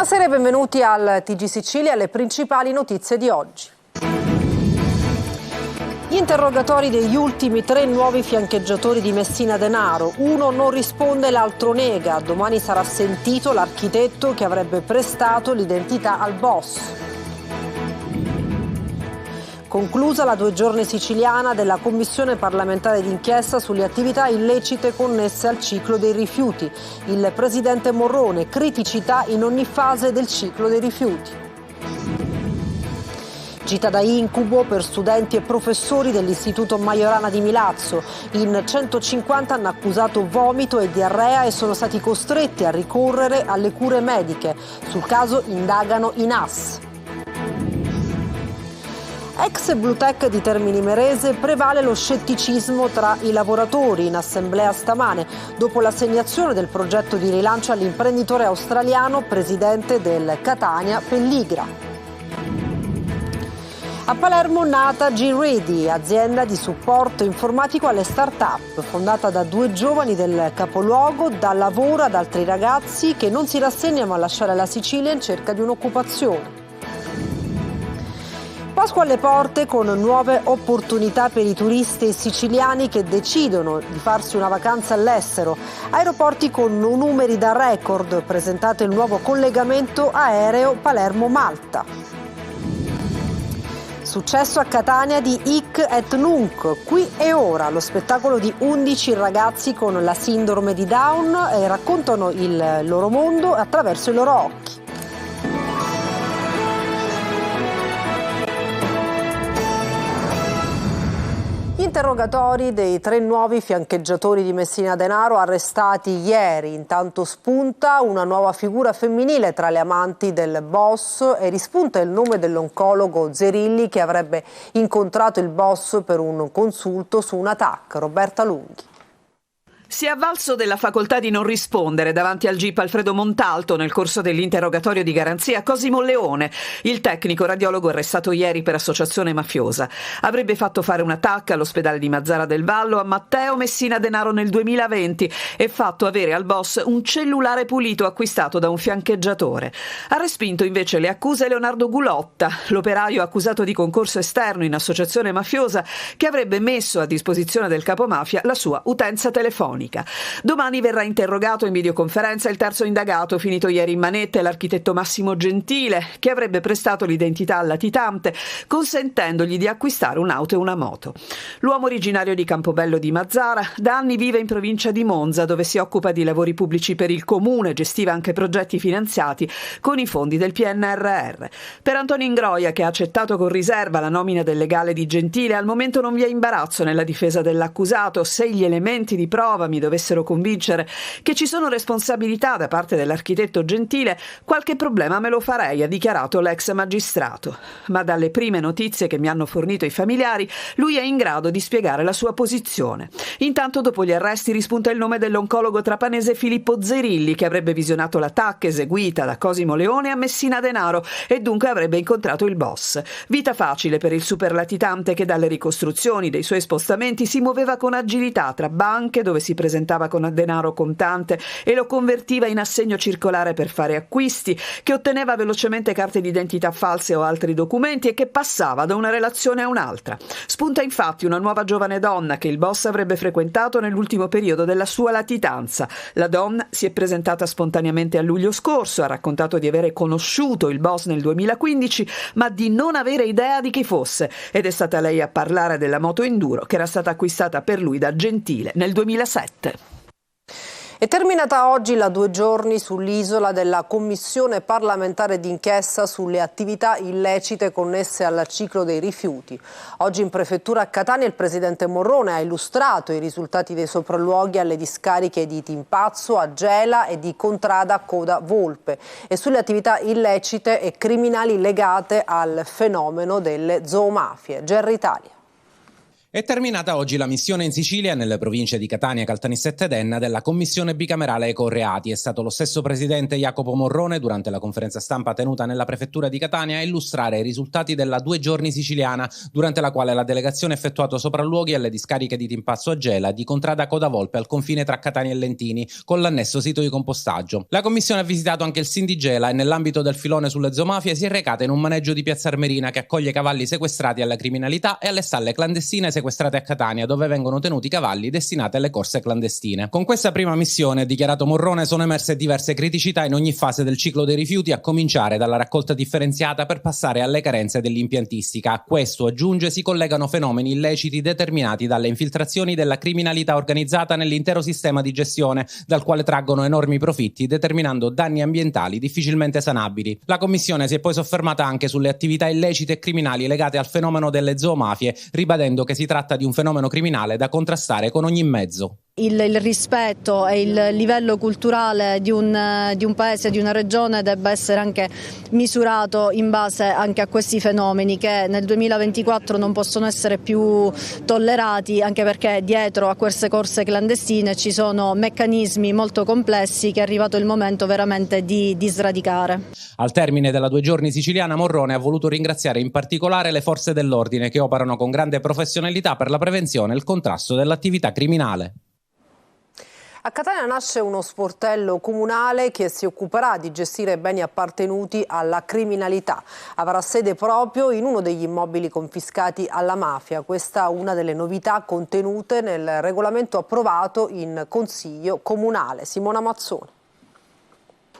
Buonasera e benvenuti al TG Sicilia, alle principali notizie di oggi. Gli interrogatori degli ultimi 3 nuovi fiancheggiatori di Messina Denaro. Uno non risponde, l'altro nega. Domani sarà sentito l'architetto che avrebbe prestato l'identità al boss. Conclusa la 2 giorni siciliana della Commissione parlamentare d'inchiesta sulle attività illecite connesse al ciclo dei rifiuti. Il presidente Morrone, criticità in ogni fase del ciclo dei rifiuti. Gita da incubo per studenti e professori dell'Istituto Majorana di Milazzo. In 150 hanno accusato vomito e diarrea e sono stati costretti a ricorrere alle cure mediche. Sul caso indagano i NAS. Ex Bluetech di Termini Imerese, prevale lo scetticismo tra i lavoratori in assemblea stamane dopo l'assegnazione del progetto di rilancio all'imprenditore australiano, presidente del Catania Pelligra. A Palermo nata G-Ready, azienda di supporto informatico alle start-up, fondata da 2 giovani del capoluogo, dà lavoro ad altri ragazzi che non si rassegnano a lasciare la Sicilia in cerca di un'occupazione. Pasqua alle porte con nuove opportunità per i turisti siciliani che decidono di farsi una vacanza all'estero. Aeroporti con numeri da record, presentato il nuovo collegamento aereo Palermo-Malta. Successo a Catania di Hic et Nunc, qui e ora, lo spettacolo di 11 ragazzi con la sindrome di Down raccontano il loro mondo attraverso i loro occhi. Gli interrogatori dei 3 nuovi fiancheggiatori di Messina Denaro arrestati ieri. Intanto spunta una nuova figura femminile tra le amanti del boss e rispunta il nome dell'oncologo Zerilli che avrebbe incontrato il boss per un consulto su una TAC. Roberta Lunghi. Si è avvalso della facoltà di non rispondere davanti al GIP Alfredo Montalto nel corso dell'interrogatorio di garanzia Cosimo Leone, il tecnico radiologo arrestato ieri per associazione mafiosa. Avrebbe fatto fare una TAC all'ospedale di Mazzara del Vallo a Matteo Messina Denaro nel 2020 e fatto avere al boss un cellulare pulito acquistato da un fiancheggiatore. Ha respinto invece le accuse Leonardo Gulotta, l'operaio accusato di concorso esterno in associazione mafiosa che avrebbe messo a disposizione del capomafia la sua utenza telefonica. Domani verrà interrogato in videoconferenza il terzo indagato, finito ieri in manette, l'architetto Massimo Gentile, che avrebbe prestato l'identità al latitante, consentendogli di acquistare un'auto e una moto. L'uomo originario di Campobello di Mazzara da anni vive in provincia di Monza, dove si occupa di lavori pubblici per il comune, gestiva anche progetti finanziati con i fondi del PNRR. Per Antonio Ingroia, che ha accettato con riserva la nomina del legale di Gentile, al momento non vi è imbarazzo nella difesa dell'accusato se gli elementi di prova mi dovessero convincere che ci sono responsabilità da parte dell'architetto Gentile, qualche problema me lo farei, ha dichiarato l'ex magistrato. Ma dalle prime notizie che mi hanno fornito i familiari, lui è in grado di spiegare la sua posizione. Intanto, dopo gli arresti, rispunta il nome dell'oncologo trapanese Filippo Zerilli, che avrebbe visionato la TAC eseguita da Cosimo Leone a Messina Denaro e dunque avrebbe incontrato il boss. Vita facile per il superlatitante che dalle ricostruzioni dei suoi spostamenti si muoveva con agilità tra banche dove si presentava con denaro contante e lo convertiva in assegno circolare per fare acquisti, che otteneva velocemente carte d'identità false o altri documenti e che passava da una relazione a un'altra. Spunta infatti una nuova giovane donna che il boss avrebbe frequentato nell'ultimo periodo della sua latitanza. La donna si è presentata spontaneamente a luglio scorso, ha raccontato di avere conosciuto il boss nel 2015 ma di non avere idea di chi fosse, ed è stata lei a parlare della moto enduro che era stata acquistata per lui da Gentile nel 2007. È terminata oggi la 2 giorni sull'isola della Commissione parlamentare d'inchiesta sulle attività illecite connesse al ciclo dei rifiuti. Oggi in prefettura a Catania il presidente Morrone ha illustrato i risultati dei sopralluoghi alle discariche di Timpazzo, Agela e di Contrada Coda Volpe e sulle attività illecite e criminali legate al fenomeno delle zoomafie. Gerry Italia. È terminata oggi la missione in Sicilia, nelle province di Catania, Caltanissetta ed Enna, della Commissione bicamerale Ecoreati. È stato lo stesso presidente Jacopo Morrone, durante la conferenza stampa tenuta nella prefettura di Catania, a illustrare i risultati della 2 giorni siciliana, durante la quale la delegazione ha effettuato sopralluoghi alle discariche di Timpazzo a Gela, di Contrada Codavolpe al confine tra Catania e Lentini, con l'annesso sito di compostaggio. La commissione ha visitato anche il SIN di Gela e, nell'ambito del filone sulle zoomafie, si è recata in un maneggio di Piazza Armerina che accoglie cavalli sequestrati alla criminalità e alle stalle clandestine sequestrate a Catania, dove vengono tenuti cavalli destinati alle corse clandestine. Con questa prima missione, dichiarato Morrone, sono emerse diverse criticità in ogni fase del ciclo dei rifiuti, a cominciare dalla raccolta differenziata per passare alle carenze dell'impiantistica. A questo, aggiunge, si collegano fenomeni illeciti determinati dalle infiltrazioni della criminalità organizzata nell'intero sistema di gestione, dal quale traggono enormi profitti, determinando danni ambientali difficilmente sanabili. La commissione si è poi soffermata anche sulle attività illecite e criminali legate al fenomeno delle zoomafie, ribadendo che si tratta di un fenomeno criminale da contrastare con ogni mezzo. Il rispetto e il livello culturale di un paese, di una regione debba essere anche misurato in base anche a questi fenomeni, che nel 2024 non possono essere più tollerati, anche perché dietro a queste corse clandestine ci sono meccanismi molto complessi che è arrivato il momento veramente di sradicare. Al termine della 2 giorni siciliana, Morrone ha voluto ringraziare in particolare le forze dell'ordine, che operano con grande professionalità per la prevenzione e il contrasto dell'attività criminale. A Catania nasce uno sportello comunale che si occuperà di gestire beni appartenuti alla criminalità. Avrà sede proprio in uno degli immobili confiscati alla mafia. Questa è una delle novità contenute nel regolamento approvato in Consiglio Comunale. Simona Mazzoni.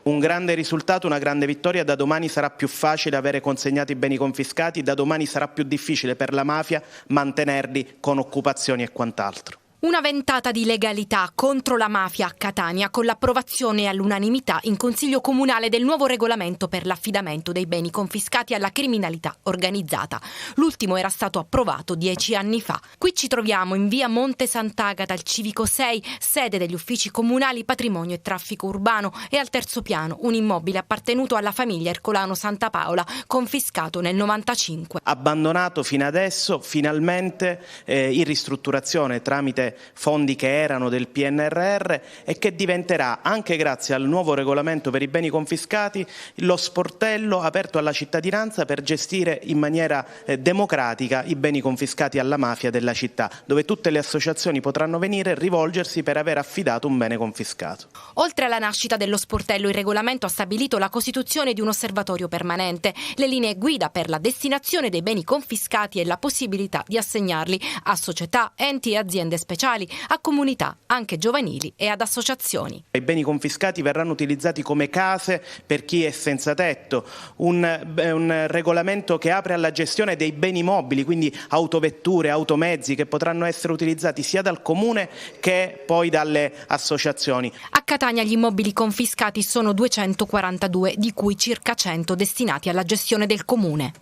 Un grande risultato, una grande vittoria. Da domani sarà più facile avere consegnati i beni confiscati, da domani sarà più difficile per la mafia mantenerli con occupazioni e quant'altro. Una ventata di legalità contro la mafia a Catania, con l'approvazione all'unanimità in Consiglio Comunale del nuovo regolamento per l'affidamento dei beni confiscati alla criminalità organizzata. L'ultimo era stato approvato 10 anni fa. Qui ci troviamo in via Monte Sant'Agata, al Civico 6, sede degli uffici comunali patrimonio e traffico urbano, e al terzo piano un immobile appartenuto alla famiglia Ercolano Santa Paola, confiscato nel 95. Abbandonato fino adesso, finalmente in ristrutturazione tramite fondi che erano del PNRR, e che diventerà, anche grazie al nuovo regolamento per i beni confiscati, lo sportello aperto alla cittadinanza per gestire in maniera democratica i beni confiscati alla mafia della città, dove tutte le associazioni potranno venire e rivolgersi per aver affidato un bene confiscato. Oltre alla nascita dello sportello, il regolamento ha stabilito la costituzione di un osservatorio permanente, le linee guida per la destinazione dei beni confiscati e la possibilità di assegnarli a società, enti e aziende speciali, a comunità anche giovanili e ad associazioni. I beni confiscati verranno utilizzati come case per chi è senza tetto, un regolamento che apre alla gestione dei beni mobili, quindi autovetture, automezzi, che potranno essere utilizzati sia dal comune che poi dalle associazioni. A Catania gli immobili confiscati sono 242, di cui circa 100 destinati alla gestione del comune.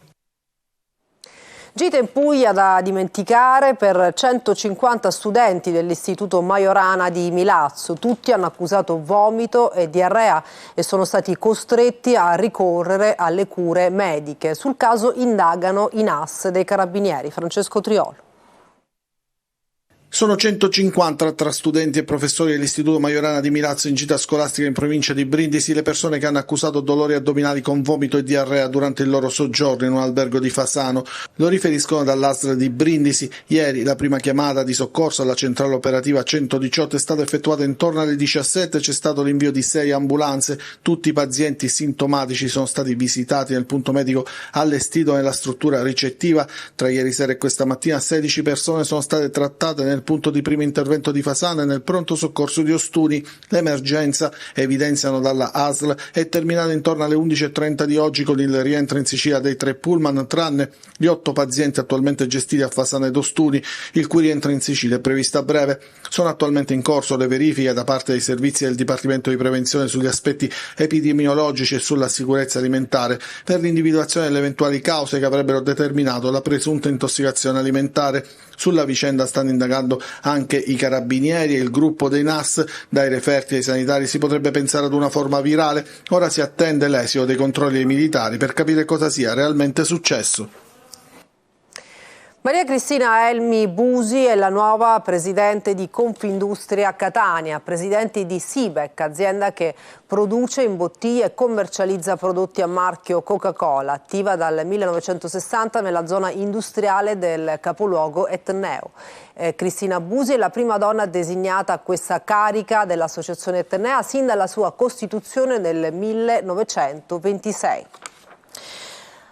Gita in Puglia da dimenticare per 150 studenti dell'Istituto Majorana di Milazzo. Tutti hanno accusato vomito e diarrea e sono stati costretti a ricorrere alle cure mediche. Sul caso indagano i NAS dei Carabinieri. Francesco Triolo. Sono 150 tra studenti e professori dell'Istituto Majorana di Milazzo, in gita scolastica in provincia di Brindisi, le persone che hanno accusato dolori addominali con vomito e diarrea durante il loro soggiorno in un albergo di Fasano. Lo riferiscono dall'ASL di Brindisi. Ieri la prima chiamata di soccorso alla centrale operativa 118 è stata effettuata intorno alle 17. C'è stato l'invio di 6 ambulanze. Tutti i pazienti sintomatici sono stati visitati nel punto medico allestito nella struttura ricettiva. Tra ieri sera e questa mattina 16 persone sono state trattate nel punto di primo intervento di Fasano e nel pronto soccorso di Ostuni. L'emergenza, evidenziano dalla ASL, è terminata intorno alle 11:30 di oggi con il rientro in Sicilia dei 3 pullman, tranne gli 8 pazienti attualmente gestiti a Fasano ed Ostuni, il cui rientro in Sicilia è previsto a breve. Sono attualmente in corso le verifiche da parte dei servizi del Dipartimento di Prevenzione sugli aspetti epidemiologici e sulla sicurezza alimentare per l'individuazione delle eventuali cause che avrebbero determinato la presunta intossicazione alimentare. Sulla vicenda stanno indagando anche i carabinieri e il gruppo dei NAS. Dai referti ai sanitari si potrebbe pensare ad una forma virale. Ora si attende l'esito dei controlli ai militari per capire cosa sia realmente successo. Maria Cristina Elmi Busi è la nuova presidente di Confindustria Catania, presidente di Sibec, azienda che produce, imbottiglia e commercializza prodotti a marchio Coca-Cola, attiva dal 1960 nella zona industriale del capoluogo Etneo. Cristina Busi è la prima donna designata a questa carica dell'associazione Etnea sin dalla sua costituzione nel 1926.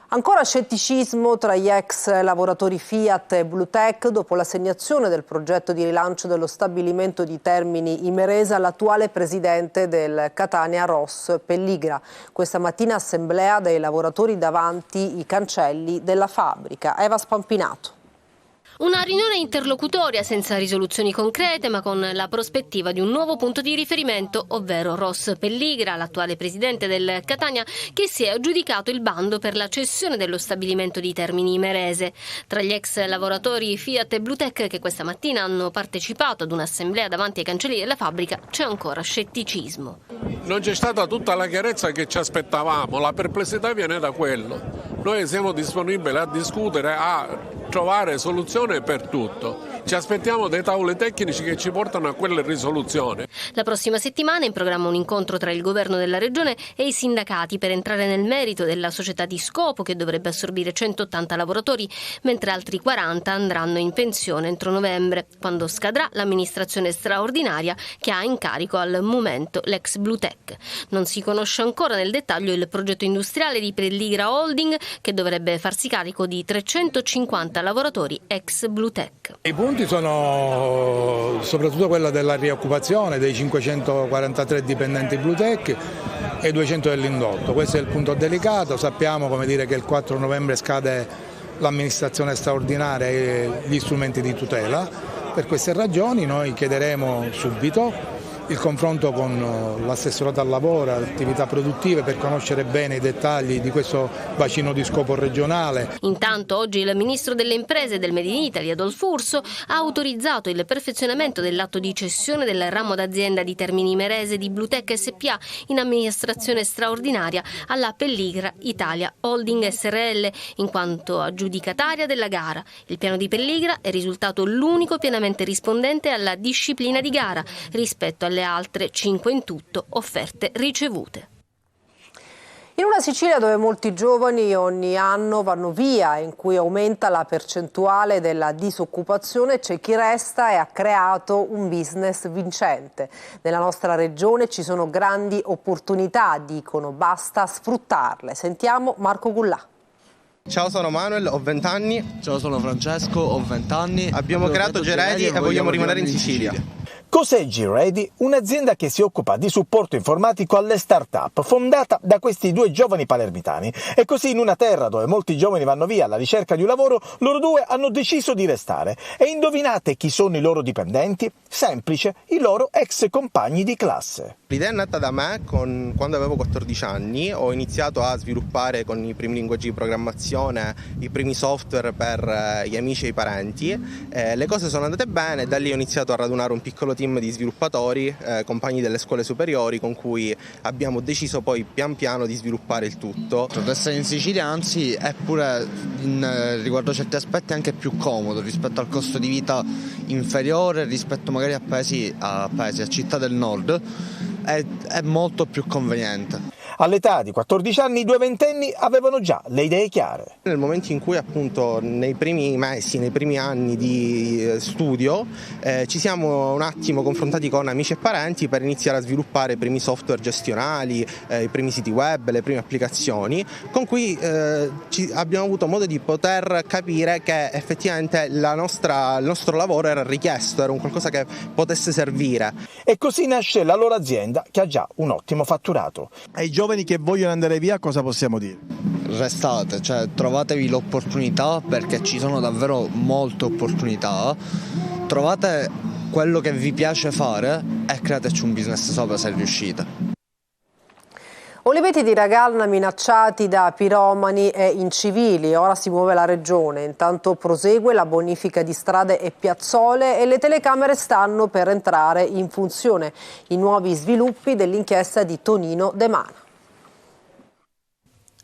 Ancora scetticismo tra gli ex lavoratori Fiat e Bluetech dopo l'assegnazione del progetto di rilancio dello stabilimento di Termini Imerese all'attuale presidente del Catania Ross Pelligra. Questa mattina assemblea dei lavoratori davanti i cancelli della fabbrica. Eva Spampinato. Una riunione interlocutoria senza risoluzioni concrete, ma con la prospettiva di un nuovo punto di riferimento, ovvero Ross Pelligra, l'attuale presidente del Catania, che si è aggiudicato il bando per la cessione dello stabilimento di Termini Imerese. Tra gli ex lavoratori Fiat e Bluetech che questa mattina hanno partecipato ad un'assemblea davanti ai cancelli della fabbrica c'è ancora scetticismo. Non c'è stata tutta la chiarezza che ci aspettavamo, la perplessità viene da quello. Noi siamo disponibili a discutere, a trovare soluzione per tutto. Ci aspettiamo dei tavoli tecnici che ci portano a quelle risoluzioni. La prossima settimana è in programma un incontro tra il governo della regione e i sindacati per entrare nel merito della società di scopo che dovrebbe assorbire 180 lavoratori, mentre altri 40 andranno in pensione entro novembre, quando scadrà l'amministrazione straordinaria che ha in carico al momento l'ex Bluetech. Non si conosce ancora nel dettaglio il progetto industriale di Pelligra Holding, che dovrebbe farsi carico di 350 lavoratori ex Bluetech. I punti sono soprattutto quello della rioccupazione dei 543 dipendenti Bluetech e 200 dell'indotto. Questo è il punto delicato. Sappiamo che il 4 novembre scade l'amministrazione straordinaria e gli strumenti di tutela. Per queste ragioni noi chiederemo subito il confronto con l'assessorato al lavoro, attività produttive, per conoscere bene i dettagli di questo bacino di scopo regionale. Intanto oggi il ministro delle imprese e del Made in Italy, Adolfo Urso, ha autorizzato il perfezionamento dell'atto di cessione del ramo d'azienda di Termini Imerese di Bluetech SPA in amministrazione straordinaria alla Pelligra Italia Holding SRL, in quanto aggiudicataria della gara. Il piano di Pelligra è risultato l'unico pienamente rispondente alla disciplina di gara rispetto alle altre 5 in tutto offerte ricevute. In una Sicilia dove molti giovani ogni anno vanno via, in cui aumenta la percentuale della disoccupazione, c'è chi resta e ha creato un business vincente. Nella nostra regione ci sono grandi opportunità, dicono, basta sfruttarle. Sentiamo Marco Gullà. Ciao, sono Manuel, ho 20 anni. Ciao, sono Francesco, ho 20 anni. Abbiamo creato G-Ready e vogliamo rimanere in Sicilia. Cos'è G-Ready? Un'azienda che si occupa di supporto informatico alle start-up, fondata da questi due giovani palermitani. E così, in una terra dove molti giovani vanno via alla ricerca di un lavoro, loro due hanno deciso di restare. E indovinate chi sono i loro dipendenti? Semplice, i loro ex compagni di classe. L'idea è nata da me quando avevo 14 anni, ho iniziato a sviluppare con i primi linguaggi di programmazione, i primi software per gli amici e i parenti. Le cose sono andate bene, da lì ho iniziato a radunare un piccolo team di sviluppatori, compagni delle scuole superiori, con cui abbiamo deciso poi pian piano di sviluppare il tutto. Restare in Sicilia anzi è pure riguardo certi aspetti anche più comodo rispetto al costo di vita inferiore rispetto magari a paesi, a città del nord, è molto più conveniente. All'età di 14 anni i due ventenni avevano già le idee chiare. Nel momento in cui appunto nei primi mesi, nei primi anni di studio ci siamo un attimo confrontati con amici e parenti per iniziare a sviluppare i primi software gestionali, i primi siti web, le prime applicazioni, con cui abbiamo avuto modo di poter capire che effettivamente il nostro lavoro era richiesto, era un qualcosa che potesse servire. E così nasce la loro azienda, che ha già un ottimo fatturato. Ai giovani che vogliono andare via cosa possiamo dire? Restate, trovatevi l'opportunità, perché ci sono davvero molte opportunità. Trovate quello che vi piace fare e createci un business sopra se riuscite. Oliveti di Ragalna minacciati da piromani e incivili, ora si muove la regione, intanto prosegue la bonifica di strade e piazzole e le telecamere stanno per entrare in funzione. I nuovi sviluppi dell'inchiesta di Tonino De Mana.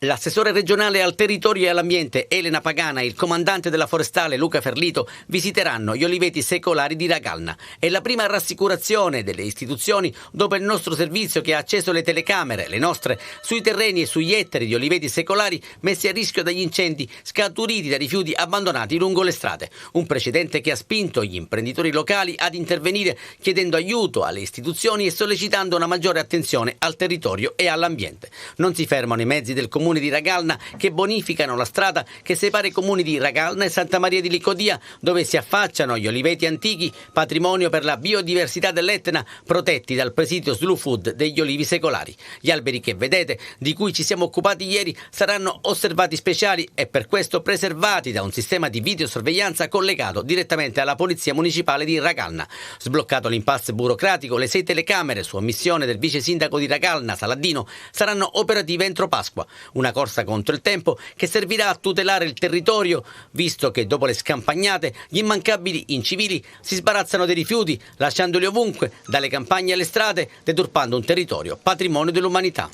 L'assessore regionale al territorio e all'ambiente Elena Pagana e il comandante della forestale Luca Ferlito visiteranno gli oliveti secolari di Ragalna. È la prima rassicurazione delle istituzioni dopo il nostro servizio che ha acceso le telecamere, le nostre, sui terreni e sugli ettari di oliveti secolari messi a rischio dagli incendi scaturiti da rifiuti abbandonati lungo le strade. Un precedente che ha spinto gli imprenditori locali ad intervenire chiedendo aiuto alle istituzioni e sollecitando una maggiore attenzione al territorio e all'ambiente. Non si fermano i mezzi del comune di Ragalna che bonificano la strada che separa i comuni di Ragalna e Santa Maria di Licodia, dove si affacciano gli oliveti antichi, patrimonio per la biodiversità dell'Etna, protetti dal presidio Slow Food degli olivi secolari. Gli alberi che vedete, di cui ci siamo occupati ieri, saranno osservati speciali e per questo preservati da un sistema di videosorveglianza collegato direttamente alla Polizia Municipale di Ragalna. Sbloccato l'impasse burocratico, le 6 telecamere su ammissione del vice sindaco di Ragalna, Saladino, saranno operative entro Pasqua. Una corsa contro il tempo che servirà a tutelare il territorio, visto che dopo le scampagnate gli immancabili incivili si sbarazzano dei rifiuti, lasciandoli ovunque, dalle campagne alle strade, deturpando un territorio patrimonio dell'umanità.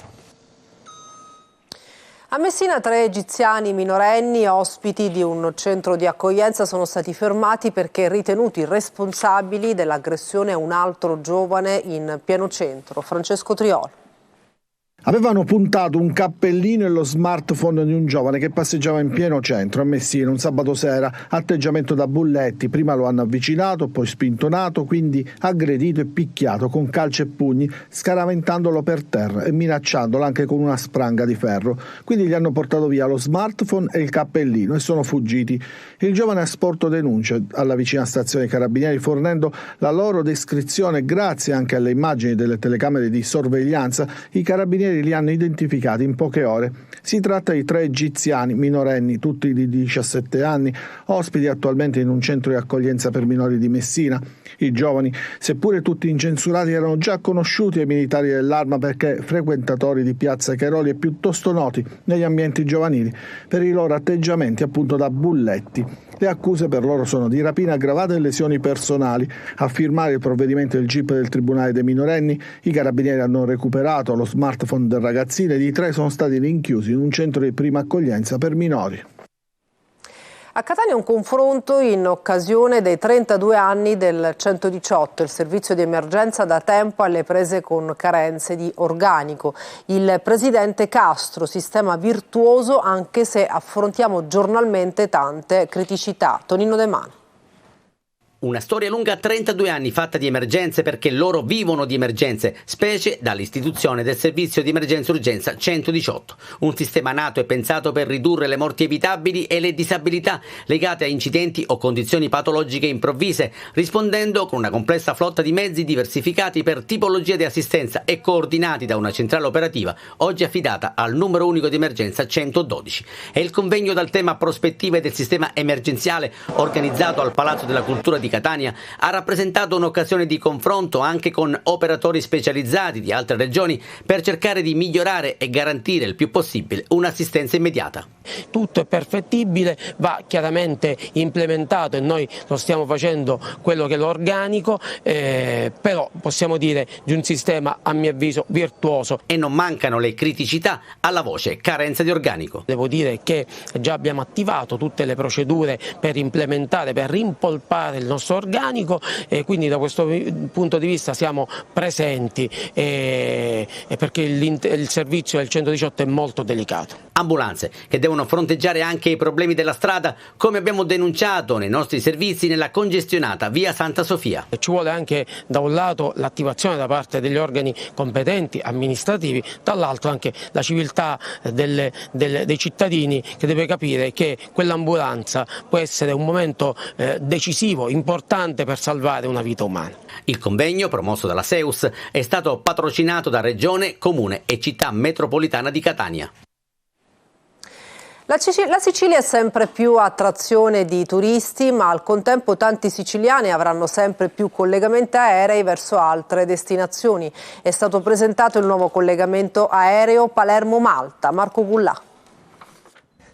A Messina 3 egiziani minorenni ospiti di un centro di accoglienza sono stati fermati perché ritenuti responsabili dell'aggressione a un altro giovane in pieno centro. Francesco Triolo. Avevano puntato un cappellino e lo smartphone di un giovane che passeggiava in pieno centro a Messina un sabato sera, atteggiamento da bulletti, prima lo hanno avvicinato, poi spintonato, quindi aggredito e picchiato con calci e pugni, scaraventandolo per terra e minacciandolo anche con una spranga di ferro. Quindi gli hanno portato via lo smartphone e il cappellino e sono fuggiti. Il giovane ha sporto denuncia alla vicina stazione dei Carabinieri fornendo la loro descrizione. Grazie anche alle immagini delle telecamere di sorveglianza, i Carabinieri li hanno identificati in poche ore. Si tratta di 3 egiziani minorenni, tutti di 17 anni, ospiti attualmente in un centro di accoglienza per minori di Messina. I giovani, seppure tutti incensurati, erano già conosciuti ai militari dell'Arma perché frequentatori di Piazza Cheroli e piuttosto noti negli ambienti giovanili per i loro atteggiamenti appunto da bulletti. Le accuse per loro sono di rapina aggravata e lesioni personali. A firmare il provvedimento del GIP del Tribunale dei minorenni, i Carabinieri hanno recuperato lo smartphone del ragazzino e i 3 sono stati rinchiusi in un centro di prima accoglienza per minori. A Catania un confronto in occasione dei 32 anni del 118, il servizio di emergenza da tempo alle prese con carenze di organico. Il presidente Castro, sistema virtuoso anche se affrontiamo giornalmente tante criticità. Tonino De Mano. Una storia lunga 32 anni fatta di emergenze perché loro vivono di emergenze, specie dall'istituzione del servizio di emergenza urgenza 118. Un sistema nato e pensato per ridurre le morti evitabili e le disabilità legate a incidenti o condizioni patologiche improvvise, rispondendo con una complessa flotta di mezzi diversificati per tipologia di assistenza e coordinati da una centrale operativa, oggi affidata al numero unico di emergenza 112. È il convegno dal tema prospettive del sistema emergenziale organizzato al Palazzo della Cultura di Catania ha rappresentato un'occasione di confronto anche con operatori specializzati di altre regioni per cercare di migliorare e garantire il più possibile un'assistenza immediata. Tutto è perfettibile, va chiaramente implementato e noi lo stiamo facendo quello che è l'organico, però possiamo dire di un sistema a mio avviso virtuoso. E non mancano le criticità alla voce carenza di organico. Devo dire che già abbiamo attivato tutte le procedure per implementare, per rimpolpare il nostro organico e quindi da questo punto di vista siamo presenti perché il servizio del 118 è molto delicato. Ambulanze che devono fronteggiare anche i problemi della strada, come abbiamo denunciato nei nostri servizi nella congestionata via Santa Sofia. Ci vuole anche da un lato l'attivazione da parte degli organi competenti amministrativi, dall'altro anche la civiltà dei cittadini che deve capire che quell'ambulanza può essere un momento decisivo, importante per salvare una vita umana. Il convegno, promosso dalla SEUS, è stato patrocinato da Regione, Comune e Città Metropolitana di Catania. La Sicilia è sempre più attrazione di turisti, ma al contempo tanti siciliani avranno sempre più collegamenti aerei verso altre destinazioni. È stato presentato il nuovo collegamento aereo Palermo-Malta. Marco Gullà.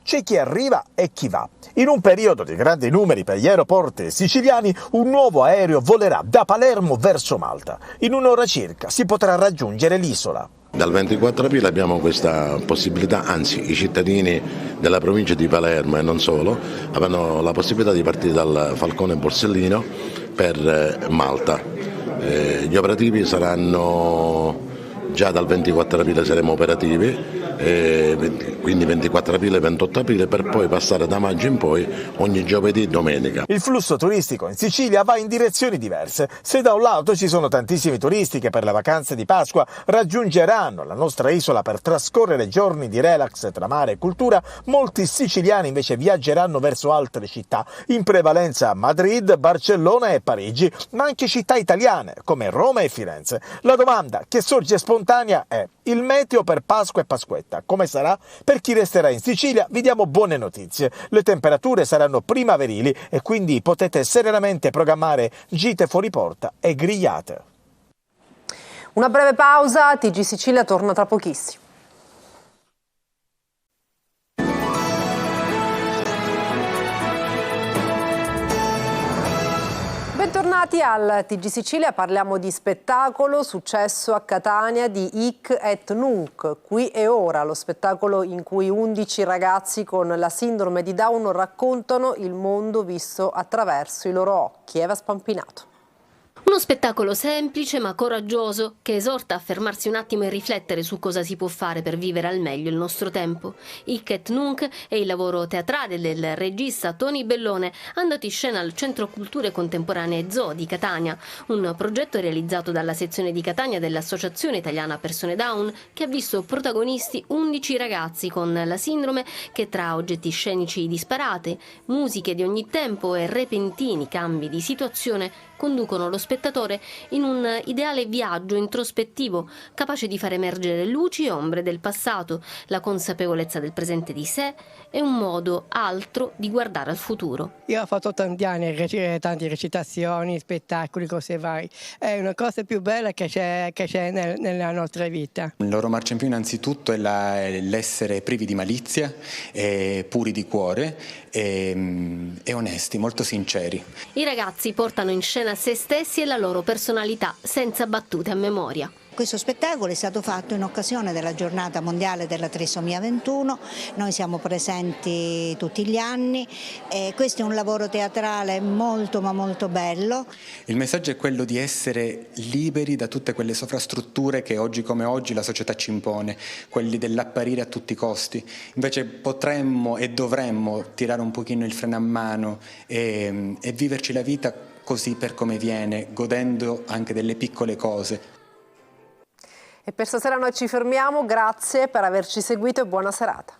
C'è chi arriva e chi va. In un periodo di grandi numeri per gli aeroporti siciliani, un nuovo aereo volerà da Palermo verso Malta. In un'ora circa si potrà raggiungere l'isola. Dal 24 aprile abbiamo questa possibilità, anzi i cittadini della provincia di Palermo e non solo avranno la possibilità di partire dal Falcone Borsellino per Malta. Gli operativi saranno già dal 24 aprile, saremo operativi, quindi 24 aprile e 28 aprile, per poi passare da maggio in poi ogni giovedì e domenica. Il flusso turistico in Sicilia va in direzioni diverse. Se da un lato ci sono tantissimi turisti che per le vacanze di Pasqua raggiungeranno la nostra isola per trascorrere giorni di relax tra mare e cultura, molti siciliani invece viaggeranno verso altre città, in prevalenza Madrid, Barcellona e Parigi, ma anche città italiane come Roma e Firenze. La domanda che sorge spontanea è: il meteo per Pasqua e Pasquetta come sarà? Per chi resterà in Sicilia vi diamo buone notizie. Le temperature saranno primaverili e quindi potete serenamente programmare gite fuori porta e grigliate. Una breve pausa, TG Sicilia torna tra pochissimo. Bentornati al TG Sicilia, parliamo di spettacolo, successo a Catania di Hic et Nunc, Qui e Ora, lo spettacolo in cui 11 ragazzi con la sindrome di Down raccontano il mondo visto attraverso i loro occhi. Eva Spampinato. Uno spettacolo semplice ma coraggioso che esorta a fermarsi un attimo e riflettere su cosa si può fare per vivere al meglio il nostro tempo. Hic et Nunc è il lavoro teatrale del regista Tony Bellone, andato in scena al Centro Culture Contemporanee Zoo di Catania, un progetto realizzato dalla sezione di Catania dell'Associazione Italiana Persone Down, che ha visto protagonisti 11 ragazzi con la sindrome che, tra oggetti scenici disparati, musiche di ogni tempo e repentini cambi di situazione, conducono lo spettatore in un ideale viaggio introspettivo, capace di far emergere luci e ombre del passato, la consapevolezza del presente di sé e un modo altro di guardare al futuro. Io ho fatto tanti anni, tante recitazioni, spettacoli, cose varie. È una cosa più bella che c'è nella nostra vita. Il loro marciapiede innanzitutto è l'essere privi di malizia, puri di cuore e onesti, molto sinceri. I ragazzi portano in scena se stessi e la loro personalità, senza battute a memoria. Questo spettacolo è stato fatto in occasione della giornata mondiale della trisomia 21, noi siamo presenti tutti gli anni e questo è un lavoro teatrale molto ma molto bello. Il messaggio è quello di essere liberi da tutte quelle sovrastrutture che oggi come oggi la società ci impone, quelli dell'apparire a tutti i costi. Invece potremmo e dovremmo tirare un pochino il freno a mano e viverci la vita così per come viene, godendo anche delle piccole cose. E per stasera noi ci fermiamo, grazie per averci seguito e buona serata.